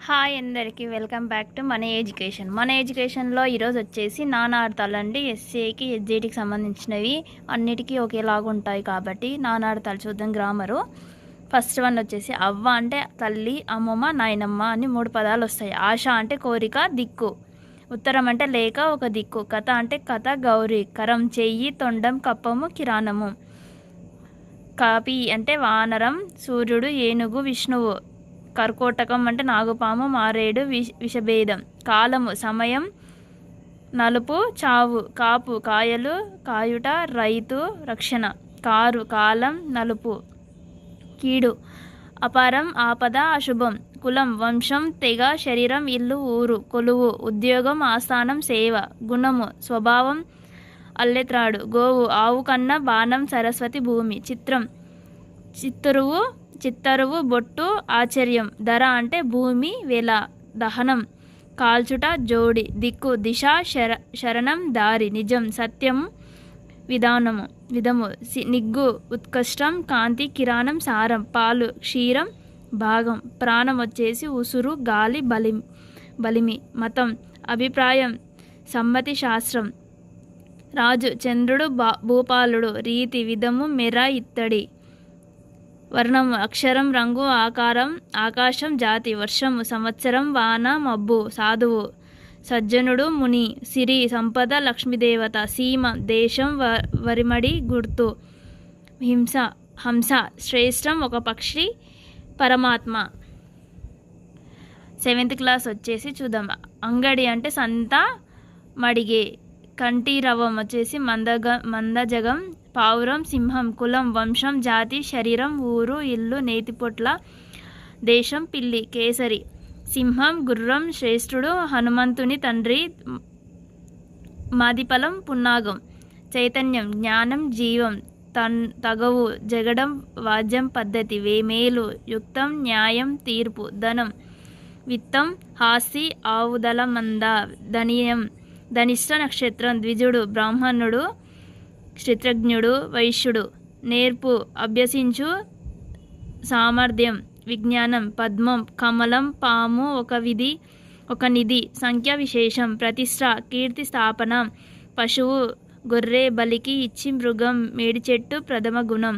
Hi అందరికీ welcome back to మన ఎడ్యుకేషన్లో ఈరోజు వచ్చేసి నానార్థాలండి. ఎస్ఏకి ఎస్జేటీకి సంబంధించినవి అన్నిటికీ ఒకేలాగా ఉంటాయి కాబట్టి నానార్థాలు చూద్దాం. గ్రామరు ఫస్ట్ వన్ వచ్చేసి అవ్వ అంటే తల్లి, అమ్మమ్మ, నాయనమ్మ అని 3 పదాలు వస్తాయి. ఆశ అంటే కోరిక, దిక్కు. ఉత్తరం అంటే లేక, ఒక దిక్కు. కథ అంటే కథ, గౌరీ. కరం చెయ్యి, తొండం, కప్పము, కిరాణము. కాపి అంటే వానరం, సూర్యుడు, ఏనుగు, విష్ణువు. కర్కోటకం అంటే నాగుపాము, మారేడు, విషభేదం. కాలము సమయం, నలుపు చావు. కాపు కాయలు, కాయుట, రైతు, రక్షణ. కారు కాలం, నలుపు. కీడు అపారం, ఆపద, అశుభం. కులం వంశం, తెగ, శరీరం, ఇల్లు, ఊరు, కొలువు. ఉద్యోగం ఆస్థానం, సేవ. గుణము స్వభావం, అల్లెత్రాడు. గోవు ఆవు కన్న, బాణం, సరస్వతి, భూమి. చిత్రం చిత్తరువు, బొట్టు, ఆశ్చర్యం. ధర అంటే భూమి, వెల. దహనం కాల్చుట, జోడి. దిక్కు దిశ, శరణం, దారి. నిజం సత్యం, విధము. నిగ్గు ఉత్కృష్టం, కాంతి, కిరాణం, సారం. పాలు క్షీరం, భాగం. ప్రాణం వచ్చేసి ఉసురు, గాలి, బలిమి. మతం అభిప్రాయం, సమ్మతి, శాస్త్రం. రాజు చంద్రుడు, భూపాలుడు. రీతి విధము, మెర, ఇత్తడి. వర్ణము అక్షరం, రంగు, ఆకారం. ఆకాశం జాతి. వర్షము సంవత్సరం, వాన, మబ్బు. సాధువు సజ్జనుడు, ముని. సిరి సంపద, లక్ష్మీదేవత. సీమ దేశం, వరిమడి, గుర్తు. హంస శ్రేష్టం, ఒక పక్షి, పరమాత్మ. 7th క్లాస్ వచ్చేసి చూద్దాం. అంగడి అంటే సంత, మడిగే. కంఠీరవం వచ్చేసి మందజగం. పావురం సింహం. కులం వంశం, జాతి, శరీరం, ఊరు, ఇల్లు, నేతిపొట్ల. దేశం పిల్లి. కేసరి సింహం, గుర్రం, శ్రేష్ఠుడు, హనుమంతుని తండ్రి. మాదిపలం పున్నాగం. చైతన్యం జ్ఞానం, జీవం. తగవు జగడం, వాద్యం, పద్ధతి. వేమేలు యుక్తం, న్యాయం, తీర్పు. ధనం విత్తం, హాస్తి, ఆవుదల మంద. ధనియం ధనిష్ట నక్షత్రం. ద్విజుడు బ్రాహ్మణుడు, క్షత్రజ్ఞుడు, వైశ్యుడు. నేర్పు అభ్యసించు, సామర్థ్యం. విజ్ఞానం పద్మం. కమలం పాము, ఒక నిధి. సంఖ్య విశేషం. ప్రతిష్ట కీర్తి, స్థాపన. పశువు గొర్రె, బలికి ఇచ్చి మృగం. మేడి చెట్టు ప్రథమ గుణం.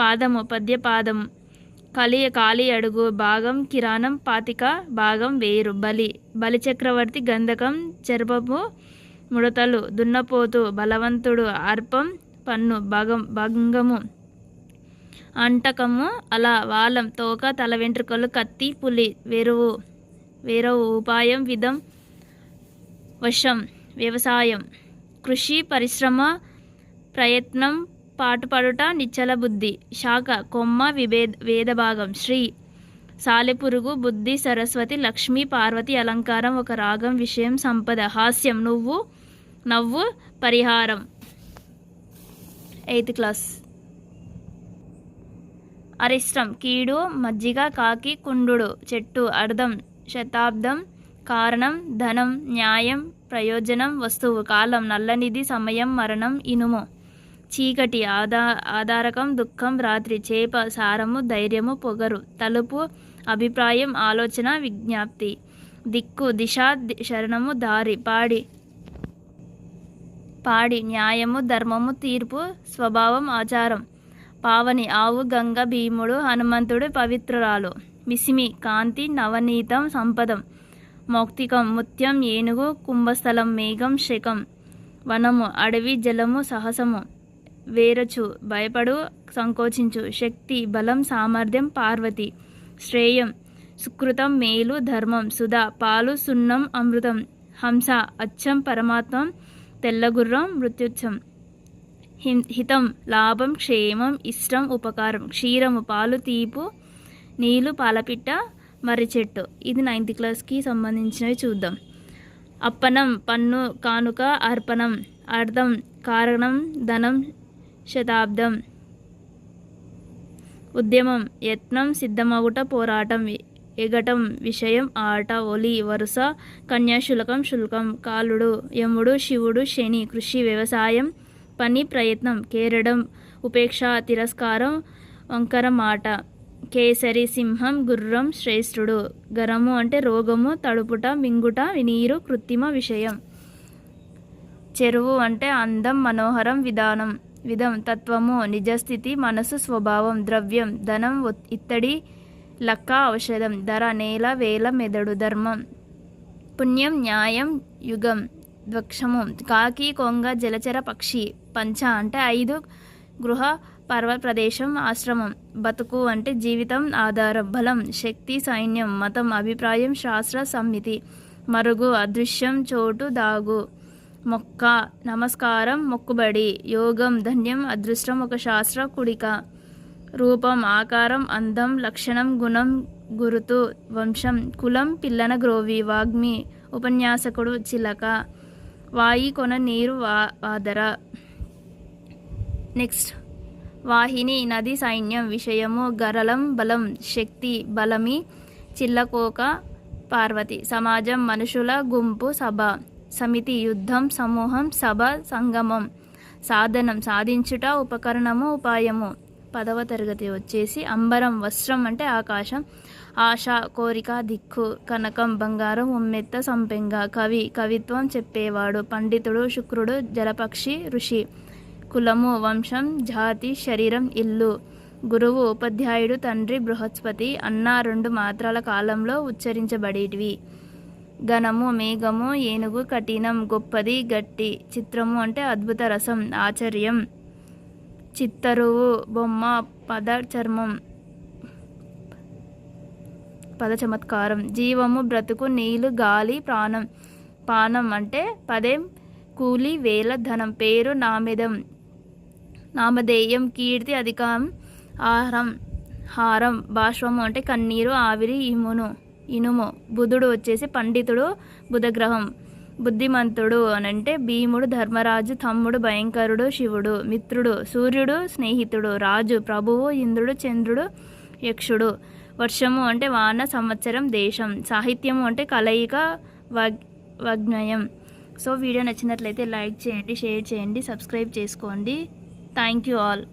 పాదము పద్యపాదము. కాలి అడుగు. భాగం కిరాణం, పాతిక. భాగం వేరు. బలిచక్రవర్తి. గంధకం చెరపపు, ముడతలు. దున్నపోతు బలవంతుడు. అర్పం పన్ను. భంగము అంటకము. అలా వాలం తోక. తల వెంట్రుకలు. కత్తి పులి. వేరవు ఉపాయం. విధం వశం. వ్యవసాయం. కృషి పరిశ్రమ. ప్రయత్నం పాటుపడుట. నిచ్చల బుద్ధి. శాఖ కొమ్మ. వేదభాగం. శ్రీ సాలెపురుగు. బుద్ధి సరస్వతి. లక్ష్మి పార్వతి. అలంకారం ఒక రాగం. విషయం సంపద. హాస్యం నవ్వు పరిహారం. 8th class. అరిష్టం కీడు. మజ్జిగ కాకి. కుండు చెట్టు. అర్థం శతాబ్దం. కారణం ధనం. న్యాయం ప్రయోజనం. వస్తువు. కాలం నల్లనిది. సమయం మరణం. ఇనుము. చీకటి ఆధారకం. దుఃఖం రాత్రి. చేప సారము. ధైర్యము. పొగరు. తలుపు అభిప్రాయం. ఆలోచన. విజ్ఞప్తి. దిక్కు దిశ, శరణము, దారి. పాడి న్యాయము, ధర్మము, తీర్పు. స్వభావం ఆచారం. పావని ఆవు. గంగ భీముడు. హనుమంతుడు పవిత్రురాలు. మిసిమి కాంతి. నవనీతం సంపదం. మౌక్తికం ముత్యం. ఏనుగు. కుంభస్థలం. మేఘం శకం. వనము అడవి. జలము సాహసము. వేరచు భయపడు, సంకోచించు. శక్తి బలం, సామర్థ్యం. పార్వతి. శ్రేయం సుకృతం, మేలు, ధర్మం. సుధా పాలు, సున్నం, అమృతం. హంస అచ్చం, పరమాత్మం. తెల్లగుర్రం మృత్యుచ్చం. హితం లాభం, క్షేమం, ఇష్టం, ఉపకారం. క్షీరము పాలు, తీపు, నీళ్ళు, పాలపిట్ట, మర్రి చెట్టు. ఇది 9th క్లాస్కి సంబంధించినవి చూద్దాం. అప్పనం పన్ను, కానుక, అర్పణం. అర్థం కారణం, ధనం, శతాబ్దం. ఉద్యమం యత్నం, సిద్ధమగుట, పోరాటం. ఎగటం విషయం, ఆట, ఒలి, వరుస. కన్యాశుల్కం, శుల్కం. కాలుడు యముడు, శివుడు, శని. కృషి వ్యవసాయం. పని ప్రయత్నం. కేరడం ఉపేక్ష, తిరస్కారం. వంకర మాట. కేసరి సింహం, గుర్రం శ్రేష్ఠుడు. గరము అంటే రోగము, తడుపుట, మింగుట, నీరు, కృత్రిమ విషయం. చెరువు అంటే అందం, మనోహరం, విధం, తత్వము, నిజస్థితి, మనసు, స్వభావం. ద్రవ్యం ధనం, ఇత్తడి, లక్క, ఔషధం. ధర నేల, వేల, మెదడు. ధర్మం పుణ్యం, న్యాయం, యుగం. ద్వక్షము కాకి, కొంగ, జలచర, పక్షి. పంచ అంటే 5, గృహ, పర్వత ప్రదేశం, ఆశ్రమం. బతుకు అంటే జీవితం, ఆధారం. బలం శక్తి, సైన్యం. మతం అభిప్రాయం, శాస్త్ర, సమ్మితి. మరుగు అదృశ్యం, చోటు, దాగు. మొక్క నమస్కారం, మొక్కుబడి. యోగం ధన్యం, అదృష్టం, ఒక శాస్త్ర, కుడిక. రూపం ఆకారం, అందం, లక్షణం, గుణం, గురుతు. వంశం కులం, పిల్లన గ్రోవి. వాగ్మి ఉపన్యాసకుడు, చిలక. వాయి కొన నీరు, వాదర. నెక్స్ట్ వాహిని నది, సైన్యం. విషయము గరళం, బలం, శక్తి, బలమి, చిల్లకోక, పార్వతి. సమాజం మనుషుల గుంపు, సభ. సమితి యుద్ధం, సమూహం, సభ, సంగమం. సాధనం సాధించుట, ఉపకరణము, ఉపాయము. 10వ తరగతి వచ్చేసి అంబరం వస్త్రం అంటే ఆకాశం. ఆశ కోరిక, దిక్కు. కనకం బంగారం, ఉమ్మెత్త, సంపెంగ. కవి కవిత్వం చెప్పేవాడు. పండితుడు శుక్రుడు, జలపక్షి, ఋషి. కులము వంశం, జాతి, శరీరం, ఇల్లు. గురువు ఉపాధ్యాయుడు, తండ్రి, బృహస్పతి. అన్న 2 మాత్రాల కాలంలో ఉచ్చరించబడేటివి. ఘనము మేఘము, ఏనుగు. కఠినం గొప్పది, గట్టి. చిత్రము అంటే అద్భుత రసం, ఆశ్చర్యం. చిత్తరువు బొమ్మ, పద చర్మం, పద చమత్కారం. జీవము బ్రతుకు, నీళ్లు, గాలి, ప్రాణం. పానం అంటే పదేం, కూలి, వేల, ధనం. పేరు నామధేయం. కీర్తి, అధికం, ఆహారం, హారం. బాష్పము అంటే కన్నీరు, ఆవిరి, ఇనుము. బుధుడు వచ్చేసి పండితుడు, బుధగ్రహం. బుద్ధిమంతుడు అనంటే భీముడు, ధర్మరాజు. తమ్ముడు భయంకరుడు, శివుడు. మిత్రుడు సూర్యుడు, స్నేహితుడు. రాజు ప్రభువు, ఇంద్రుడు, చంద్రుడు, యక్షుడు. వర్షము అంటే వాన, సంవత్సరం, దేశం. సాహిత్యము అంటే కలయిక, వాగ్మయం. సో వీడియో నచ్చినట్లయితే లైక్ చేయండి, షేర్ చేయండి, సబ్స్క్రైబ్ చేసుకోండి. Thank you all.